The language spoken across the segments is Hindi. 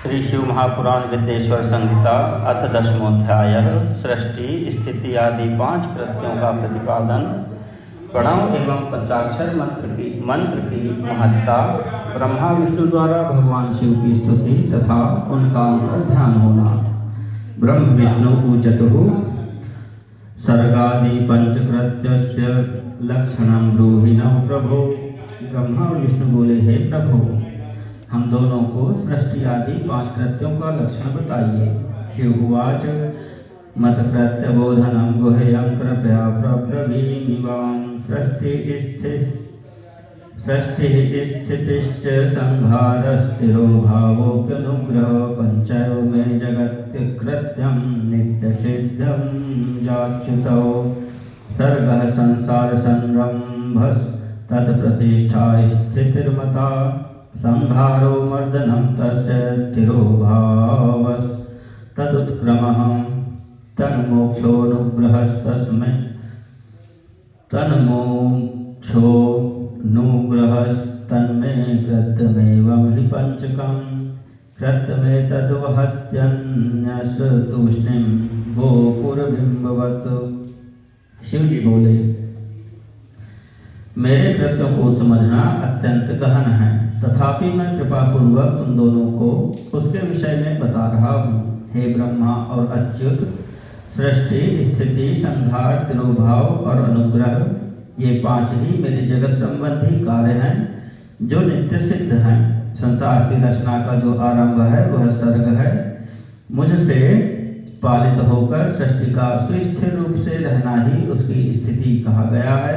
श्री शिव महापुराण विद्येश्वर संहिता अथ 10वां सृष्टि स्थिति आदि 5 कृत्यों का प्रतिपादन। प्रणव एवं पंचाक्षर मंत्र की महत्ता, ब्रह्मा विष्णु द्वारा भगवान शिव की स्तुति तथा उनका अंतर ध्यान होना। ब्रह्म विष्णु ऊचतुः सर्गादि पंचकृत्यस्य लक्षणं ब्रूहि नः प्रभो। ब्रह्मा और विष्णु बोले, हे प्रभु, हम दोनों को सृष्टि आदि 5 कृत्यों का लक्षण बताइए। शिववाच मतकृत्य बोधनम गुह्यं कृपया प्रब्रवीमिवां। सृष्टि स्थितिश्च संहारस्थिरो भावोऽप्यनुग्रह पंचयो मे जगत्कृत्यं नित्यसिद्धं याच्युतौ। सर्गः संसार तत्प्रतिष्ठा स्थितिर्मता। संहारो मर्दनं तस्य स्थिरो भावस् तदुत्क्रमः। तन्मोक्षोऽनुग्रहस्तस्मै तन्मोक्षोऽनुग्रहस्तन्मे कृत्यमेवं हि पंचकम्। कृत्यमेतद्वहत्यन्यस् तूष्णीं गोपुरबिम्बवत्। शिव जी बोले, मेरे कृत्यों को समझना अत्यंत गहन है, तथापि मैं कृपा पूर्वक तुम दोनों को उसके विषय में बता रहा हूँ। हे ब्रह्मा और अच्युत, सृष्टि स्थिति संहार तिरोभाव और अनुग्रह, ये 5 ही मेरे जगत संबंधी कार्य हैं जो नित्य सिद्ध हैं। संसार की रचना का जो आरंभ है वह सर्ग है। मुझसे पालित होकर सृष्टि का सुस्थिर रूप से रहना ही उसकी स्थिति कहा गया है।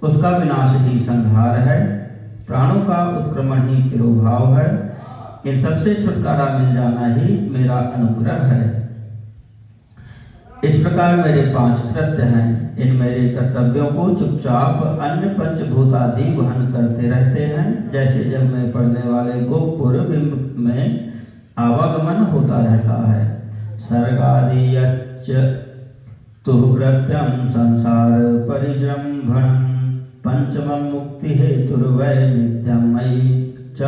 उसका विनाश ही संहार है। प्राणों का उत्क्रमण ही तिरोभाव है। इन सबसे छुटकारा मिल जाना ही मेरा अनुग्रह है। इस प्रकार मेरे 5 कृत्य हैं। इन मेरे कर्तव्यों को चुपचाप अन्य पंचभूत आदि वहन करते रहते हैं। जैसे जग में पड़ने वाले गोपुर बिंब में आवागमन होता रहता है। सर्गादि तुः कृत्यं संसार परिजृंभणम्। पंचमं मुक्ति हेतुर्वै नित्यं मयि च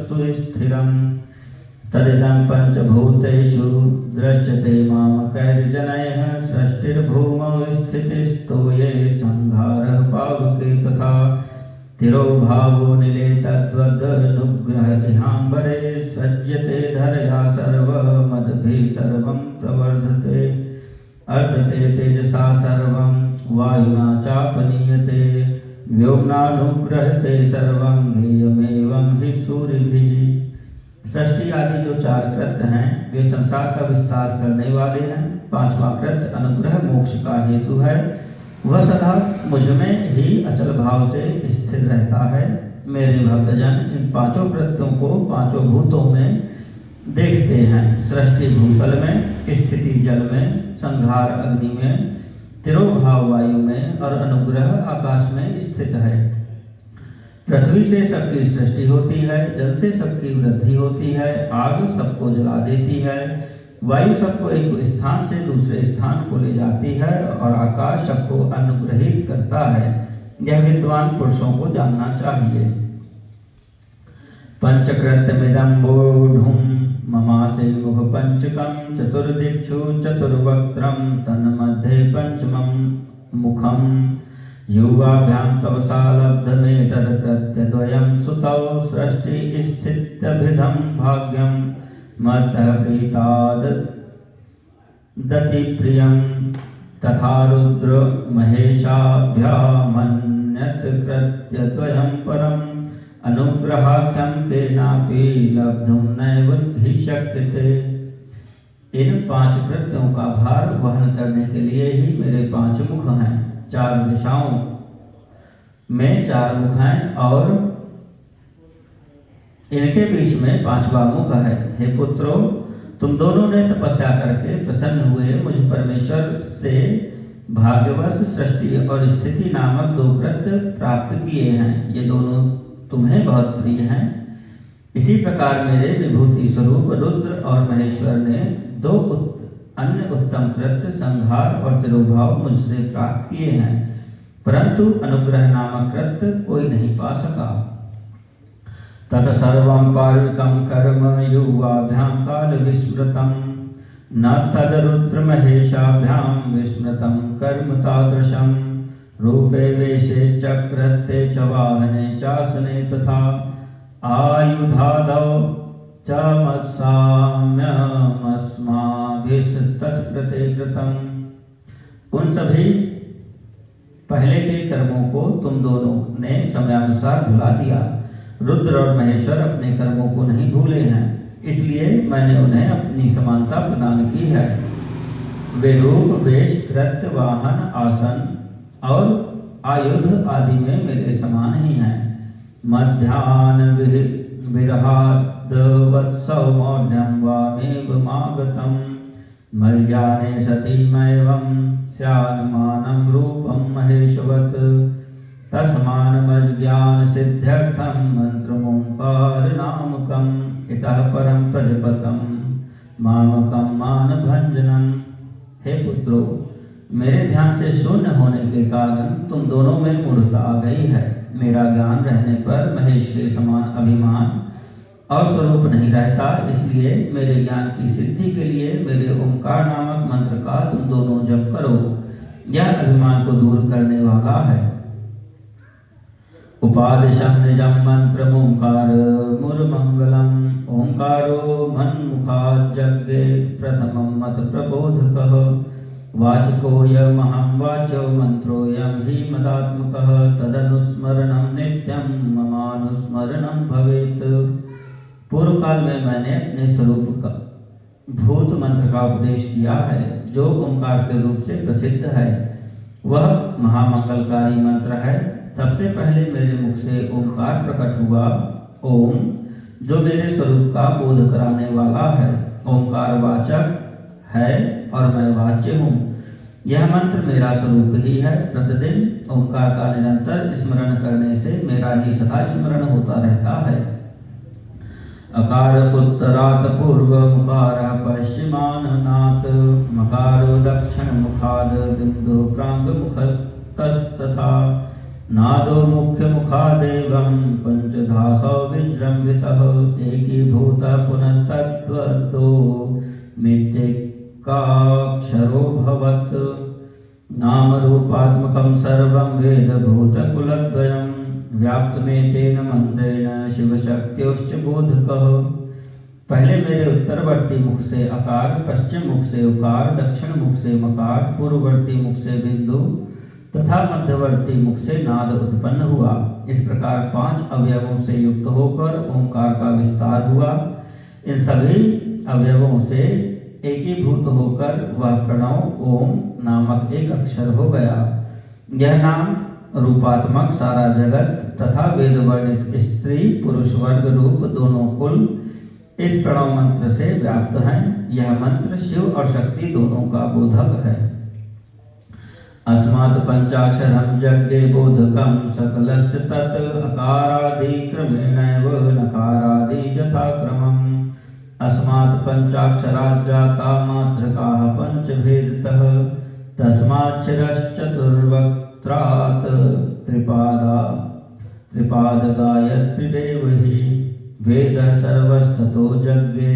सुस्थिरम्। तदिदं पंचभूतेषु दृश्यते मामकैर्जनैः। सृष्टिर्भूमौ स्थितिस्तो ये संहारः पावके तथा। तिरोभावो निले तद्वदनुग्रह इहाम्बरे। सज्जते धरया सर्वमद्भिः सर्वं प्रवर्धते। अर्धते तेजसा सर्वं वायुना चापनीयते। व्योम्नानुग्रहते सर्वं ज्ञेयमेवं हि सूर्यभिः। सृष्टि आदि जो 4 कृत्य हैं वे संसार का विस्तार करने वाले हैं। 5वां कृत्य अनुग्रह मोक्ष का हेतु है। वह सदा मुझ में ही अचल भाव से स्थिर रहता है। मेरे भक्तजन इन 5 कृत्यों को 5 भूतों में देखते हैं। सृष्टि भूतल में, स्थिति जल में, संहार अग्नि में, तिरोभाव वायु में और अनुग्रह आकाश में स्थित है। पृथ्वी से सबकी सृष्टि होती है, जल से सबकी वृद्धि होती है, आग सबको जला देती है, वायु सबको एक स्थान से दूसरे स्थान को ले जाती है और आकाश सबको अनुग्रहित करता है। यह विद्वान पुरुषों को जानना चाहिए। पंचकृत्यमिदं वोढुं ममासे मुख पंचकं। चतुर्दिक्षु चतुर्वक्त्रं तन्मध्ये पंचमं मुखम्। युवाभ्यां तपसा लब्धमेतत्कृत्यद्वयं सुतौ। सृष्टि स्थित्यभिधं भाग्यं मत्तः प्रीतादति प्रियं। तथा रुद्र महेशाभ्यामन्यत् कृत्यद्वयं परम्। अनुग्रहाख्यं केनापि लब्धुं नैव हि शक्यते। इन 5 कृत्यों का भार वहन करने के लिए ही मेरे 5 मुख हैं। 4 दिशाओं में 4 मुख हैं और इनके बीच में 5वां मुख है। हे पुत्रों, तुम दोनों ने तपस्या करके प्रसन्न हुए मुझ परमेश्वर से भाग्यवश सृष्टि और स्थिति नामक 2 कृत्य प्राप्त किए हैं। ये दोनों तुम्हें बहुत प्रिय हैं। इसी प्रकार मेरे विभूति स्वरूप रुद्र और महेश्वर ने 2 अन्य उत्तम कृत्य संहार और तिरोभाव मुझसे प्राप्त किए हैं, परंतु अनुग्रह नामक कृत्य कोई नहीं पा सका। तत्सर्वं पार्विकं कर्म युवाभ्यां कालविस्मृतं न तद्रुद्रमहेशाभ्यां विस्मृतं कर्म तादृशं रूपे वेशे चक्रते च वाहने चासने तथा आयुधादौ च मत्साम्यमस्माभिस्तत्कृते कृतम्। उन सभी पहले के कर्मों को तुम दोनों ने समयानुसार भुला दिया। रुद्र और महेश्वर अपने कर्मों को नहीं भूले हैं, इसलिए मैंने उन्हें अपनी समानता प्रदान की है। वे रूप, वेश, कृत्य, वाहन, आसन और आयुध आदि में मेरे समान ही हैं। मध्याह्न विरहाद्वत्सौमौढ्यं वामेव मागतं मध्याह्ने सतीमैवं स्यान्मानं रूपं महेशवत् तस्मान्मज्ञानसिद्ध्यर्थं मन्त्रमोङ्कारनामकम् इतः परं प्रजपतं मामकं मानभञ्जनम्। हे पुत्रों, मेरे ध्यान से शून्य होने के कारण तुम दोनों में मूढ़ता आ गई है। मेरा ज्ञान रहने पर महेश के समान अभिमान और स्वरूप नहीं रहता, इसलिए मेरे ज्ञान की सिद्धि के लिए मेरे ओंकार नामक मंत्र का तुम दोनों जप करो। यह अभिमान को दूर करने वाला है। उपादिशं निजं मंत्रमोंकार मुरमंगलम् ओंकारो मन्मुखाज्जज्ञे प्रथमं मत प्रबोधकः वाचकोऽयमहं वाचो मंत्रोऽयं हि मदात्मकः तदनुस्मरणं नित्यं ममानुस्मरणं भवेत्। पूर्व काल में मैंने अपने स्वरूप का भूत मंत्र का उपदेश किया है, जो ओंकार के रूप से प्रसिद्ध है। वह महामंगलकारी मंत्र है। सबसे पहले मेरे मुख से ओंकार प्रकट हुआ, ओम, जो मेरे स्वरूप का बोध कराने वाला है। ओंकार वाचक है और मैं वाच्य हूँ। यह मंत्र मेरा स्वरूप ही है। प्रतिदिन ओंकार का निरंतर स्मरण करने से मेरा ही सदा स्मरण होता रहता है। अकार उत्तरात् पूर्व मुकार पश्चिमाननात् मकारो दक्षिण मुखाद बिंदु प्रांग मुखस्तथा नादो मुख्य मुखादेवं पंचधासौ विजृंभितः एकीभूत पुनस्तत्त्वतो मित्येकाक्षरो भवत् नाम रूपात्मकं सर्वं वेदभूतकुलद्वयं व्याप्तमेतेन मंत्रेण शिवशक्त्योश्च बोधकः। पहले मेरे उत्तरवर्ती मुख से अकार, पश्चिम मुख से उकार, दक्षिण मुख से मकार, पूर्ववर्ती मुख से बिंदु तथा मध्यवर्ती मुख से नाद उत्पन्न हुआ। इस प्रकार 5 अवयवों से युक्त होकर ओंकार का विस्तार हुआ। इन सभी अवयवों से एकीभूत होकर वह प्रणव ओम नामक एक अक्षर हो गया। यह नाम रूपात्मक सारा जगत तथा वेद वर्णित स्त्री पुरुष वर्ग रूप दोनों कुल इस प्रणव मंत्र से व्याप्त हैं। यह मंत्र शिव और शक्ति दोनों का बोधक है। अस्मात् पंचाक्षरं यज्ञे बोधकं सकलस्य तत् अकारादि क्रमेणैव नकारादि यथाक्रमम् अस्मात् पंचाक्षरात् जाता मात्रकाः पंचभेदतः तस्माच्चरश्चतुर्वक्त्रात् त्रिपादगायत्रीदेव हि वेदः सर्वस्ततो यज्ञे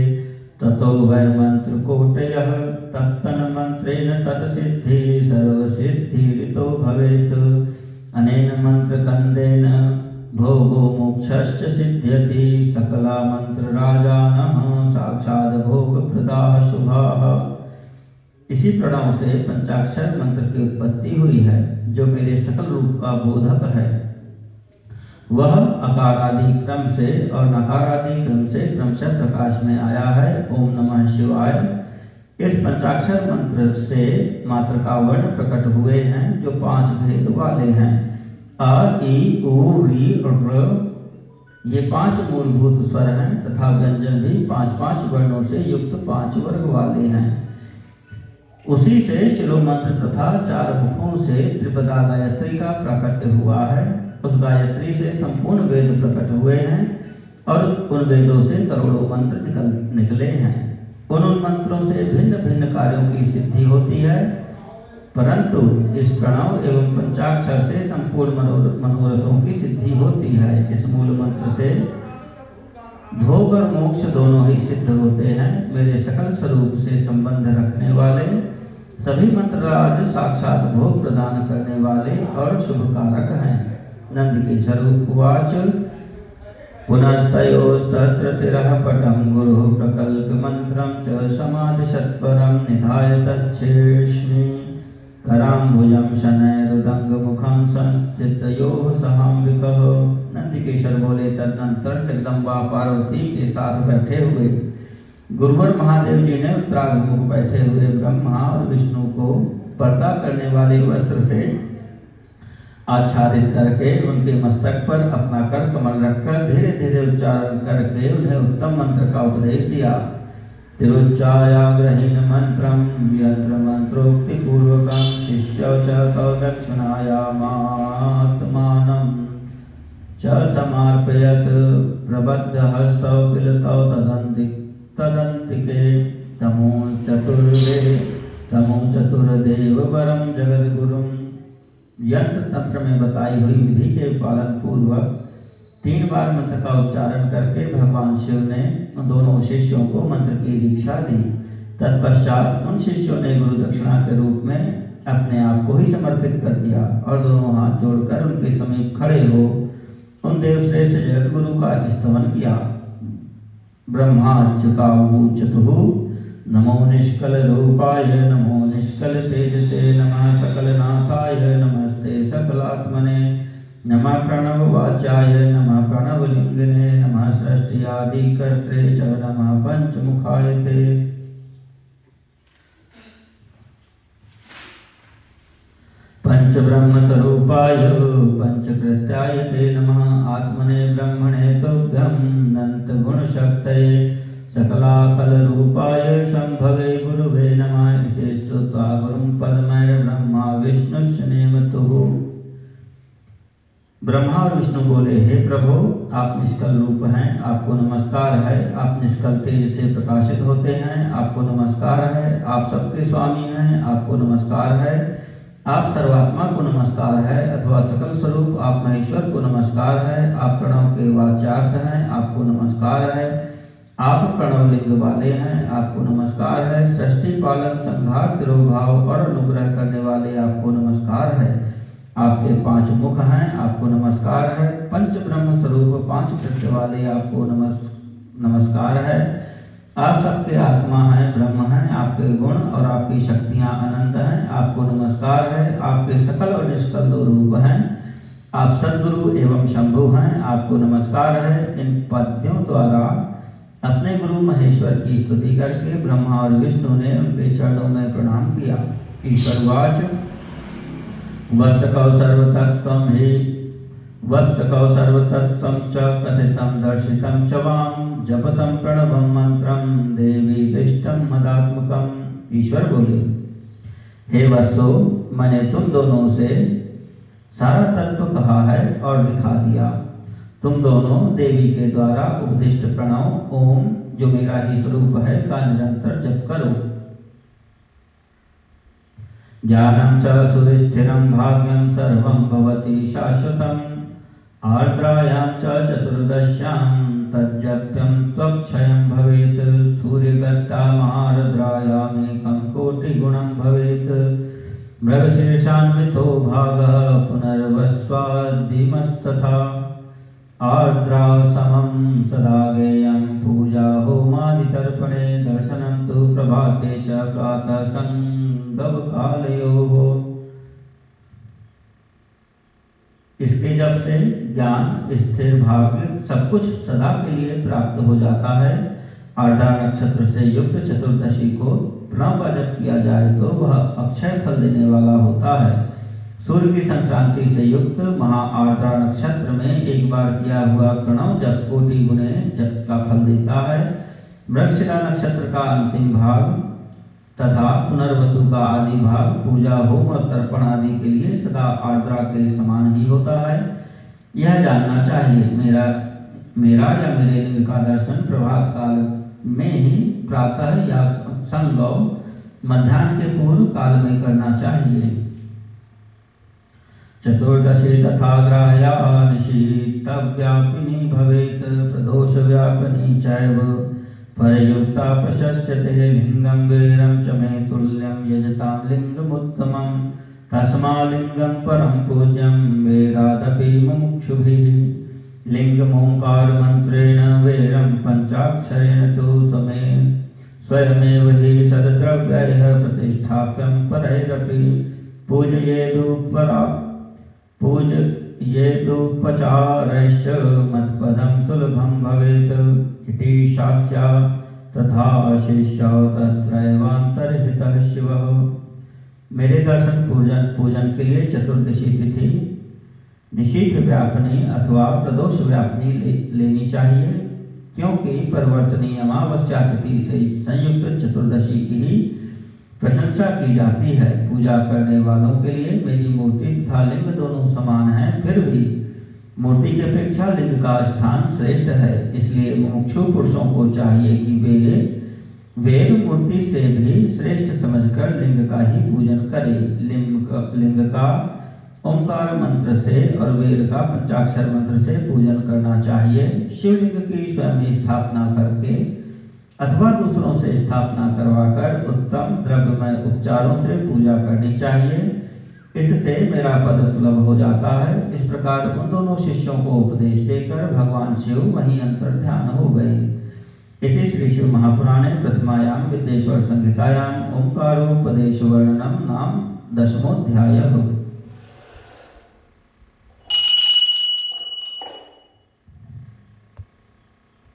ततो वै मंत्रकोटयः तत्तन्मन्त्रेण तत्सिद्धि सर्वसिद्धिरितो भवेत् अनेन मंत्रकन्देन भोगो मोक्षश्च सिद्ध्यति सकला मंत्रराजानः साक्षात् भोगप्रदाः शुभाः। इसी प्रणव से पंचाक्षर मंत्र की उत्पत्ति हुई है, जो मेरे सकल रूप का बोधक है। वह अकारादि क्रम से और नकारादि क्रम से क्रमशः प्रकाश में आया है। ओम नमः शिवाय। इस पंचाक्षर मंत्र से मात्रका वर्ण प्रकट हुए हैं, जो 5 भेद वाले हैं। अ, ई, उ, री और र, ये 5 मूलभूत स्वर हैं तथा व्यंजन भी 5-5 वर्णों से युक्त 5 वर्ग वाले हैं। उसी से शिरो मंत्र तथा 4 मुखों से त्रिपदा गायत्री का प्राकट्य हुआ है। उस गायत्री से संपूर्ण वेद प्रकट हुए हैं और उन वेदों से करोड़ों मंत्र निकले हैं। उन मंत्रों से भिन्न भिन्न कार्यों की सिद्धि होती है, परंतु इस प्रणव एवं पंचाक्षर से संपूर्ण मनोरथों की सिद्धि होती है। इस मूल मंत्र से भोग और मोक्ष दोनों ही सिद्ध होते हैं। मेरे सकल स्वरूप से संबंध रखने वाले सभी मंत्रराज साक्षात भोग प्रदान करने वाले और शुभकारक हैं। नंद के स्वरूप उवाच पुनस्तयोस्तत्र तिरः पटं गुरुः प्रकल्प मंत्रं च समाधिशत्परं निधाय तच्छेष्मि कराम्बुजं शनैरुदङ्गमुखं संस्थितयोः सहाम्बिकः। नंदिकेश्वर बोले, तदनंतर जगदम्बा पार्वती के साथ बैठे हुए गुरुवर महादेव जी ने उत्तराभिमुख बैठे हुए ब्रह्मा और विष्णु को पर्दा करने वाले वस्त्र से आच्छादित करके उनके मस्तक पर अपना कर कमल रखकर धीरे धीरे उच्चारण करके उन्हें उत्तम मंत्र का उपदेश दिया। तिरुच्चायाग्रहीण मंत्रम यंत्र मंत्रोक्ति पूर्वकं शिष्य च तौ दक्षिणायामात्मानं च समर्पयत् प्रबद्ध हस्तौ किल तौ तदन्तिके तमो चतुर्देव वरम जगद्गुरुं। यंत्र तंत्र में बताई हुई विधि के पालन पूर्वक 3 बार मंत्र का उच्चारण करके भगवान शिव ने दोनों शिष्यों को मंत्र की दीक्षा दी। तत्पश्चात उन शिष्यों ने गुरु दक्षिणा के रूप में अपने आप को ही समर्पित कर दिया और दोनों हाथ जोड़कर उनके समीप खड़े हो उन देवश्रेष्ठ जगत गुरु का स्तवन किया। ब्रह्माच्युतावूचतुः नमो निष्कल रूपाय नमो निष्कल तेजसे नमः सकलनाथाय नमस्ते सकलात्मने नमः प्रणववाच्याय नमः प्रणवलिंगिने नमः सृष्टियादिकर्त्रे च नमः पंचमुखाय ते। पंचब्रह्मस्वरूपाय पंचकृत्याय ते नमः आत्मने ब्रह्मणे तुभ्यं नन्तगुणशक्तये सकलाकलरूपाय शंभवे गुरुवे नमः इति स्तुत्वा गुरुं पद्मैर्ब्रह्मा विष्णुश्च नेमतुः। ब्रह्मा और विष्णु बोले, हे प्रभु, आप निष्कल रूप हैं, आपको नमस्कार है। आप निष्कल तेज से प्रकाशित होते हैं, आपको नमस्कार है। आप सबके स्वामी हैं, आपको नमस्कार है। आप सर्वात्मा को नमस्कार है अथवा सकल स्वरूप आप महेश्वर को नमस्कार है। आप प्रणव के वाच्यार्थ हैं, आपको नमस्कार है। आप प्रणव लिंग वाले हैं, आपको नमस्कार है। सृष्टि पालन संहार तिरोभाव और अनुग्रह करने वाले आपको नमस्कार है। आपके 5 मुख हैं, आपको नमस्कार है। पंच ब्रह्म स्वरूप 5 कृत्य वाले आपको नमस्कार है। आप सबके आत्मा हैं, ब्रह्म हैं। आपके गुण और आपकी शक्तियां अनंत हैं, आपको नमस्कार है। आपके सकल और निष्कल 2 रूप हैं। आप सद्गुरु एवं शंभु हैं, आपको नमस्कार है। इन पद्यों द्वारा अपने गुरु महेश्वर की स्तुति करके ब्रह्मा और विष्णु ने उनके चरणों में प्रणाम किया। ईश्वरवाच वत्सकौ सर्वतत्त्वं हि वत्सकौ सर्वतत्त्वं च कथितं दर्शितं च वां जपतं प्रणवं मंत्रं देवी दिष्टं मदात्मकम्। ईश्वर बोले, हे वत्सो, मैंने तुम दोनों से सारा तत्व कहा है और दिखा दिया। तुम दोनों देवी के द्वारा उपदिष्ट प्रणव ओम, जो मेरा ही स्वरूप है, का निरंतर जप करो। ज्ञानं च सुस्थिरं भाग्यं सर्वं भवति शाश्वतम् आर्द्रायां च चतुर्दश्यां तज्जप्यं त्वक्षयं भवेत् सूर्यगत्तामार्द्रायामेकं कोटिगुणं भवेत् मृगशीर्षान्वितो भागः पुनर्वस्वादिमस्तथा आर्द्रा समं सदा गेयं पूजा होमादितर्पणे दर्शनं तु प्रभाते च प्रातः संगवकालयोः। इसके जब से ज्ञान, स्थिर भाग्य सब कुछ सदा के लिए प्राप्त हो जाता है। आर्द्रा नक्षत्र से युक्त चतुर्दशी को प्रणव का जप किया जाए तो वह अक्षय फल देने वाला होता है। सूर्य की संक्रांति से युक्त महा आर्द्रा नक्षत्र में एक बार किया हुआ प्रणव जप कोटि गुणे जप का फल देता है। मृगशिरा नक्षत्र का अंतिम भाग तथा पुनर्वसु का आदि भाग पूजा होम और तर्पण आदि के लिए सदा आर्द्रा के समान ही होता है। यह जानना चाहिए। मेरा या मेरे लिंग का दर्शन प्रभात काल में ही प्रातः या संगव मध्याह्न के पूर्व काल में करना चाहिए। चतुर्दशी तथा ग्राह्या निशीत तव्यापिनी भवेत् प्रदोषव्यापिनी चैव परयुक्ता प्रशस्यते लिंगं वीरं च मे तुल्यं यजतां लिंगमुत्तमं तस्मालिंगं परं पूज्यं वेदादपि मुमुक्षुभिः लिंगमोंकार मंत्रेण वीरं पंचाक्षरेण तु स्वयमेव हि सद्द्रव्यैः प्रतिष्ठाप्यं परैरपि पूजयेदुपचारैश्च मत्पदं सुलभं भवेत् इति शास्त्या तथा शिष्या तत्रैवान्तर्हितः शिवः। मेरे दर्शन पूजन के लिए चतुर्दशी तिथि निषिद्ध व्यापनी अथवा प्रदोष व्यापनी लेनी चाहिए, क्योंकि परिवर्तनीय अमावस्या तिथि से संयुक्त चतुर्दशी की ही प्रशंसा की जाती है। पूजा करने वालों के लिए मेरी मूर्ति तथा लिंग दोनों समान हैं, फिर भी मूर्ति की अपेक्षा लिंग का स्थान श्रेष्ठ है। इसलिए मुमुक्षु पुरुषों को चाहिए कि वे वेद मूर्ति से भी श्रेष्ठ समझकर लिंग का ही पूजन करें। लिंग का ओंकार मंत्र से और वेद का पंचाक्षर मंत्र से पूजन करना चाहिए। शिवलिंग की स्वयं स्थापना करके अथवा दूसरों से स्थापना करवाकर उत्तम द्रव्यमय उपचारों से पूजा करनी चाहिए। इससे मेरा पद सुलभ हो जाता है। इस प्रकार उन दोनों शिष्यों को उपदेश देकर भगवान शिव वहीं अंतर ध्यान हो गए। इति श्री शिव महापुराणे प्रथमायां विद्येश्वर संहितायां ओंकारोपदेश वर्णनम नाम 10वां अध्यायः।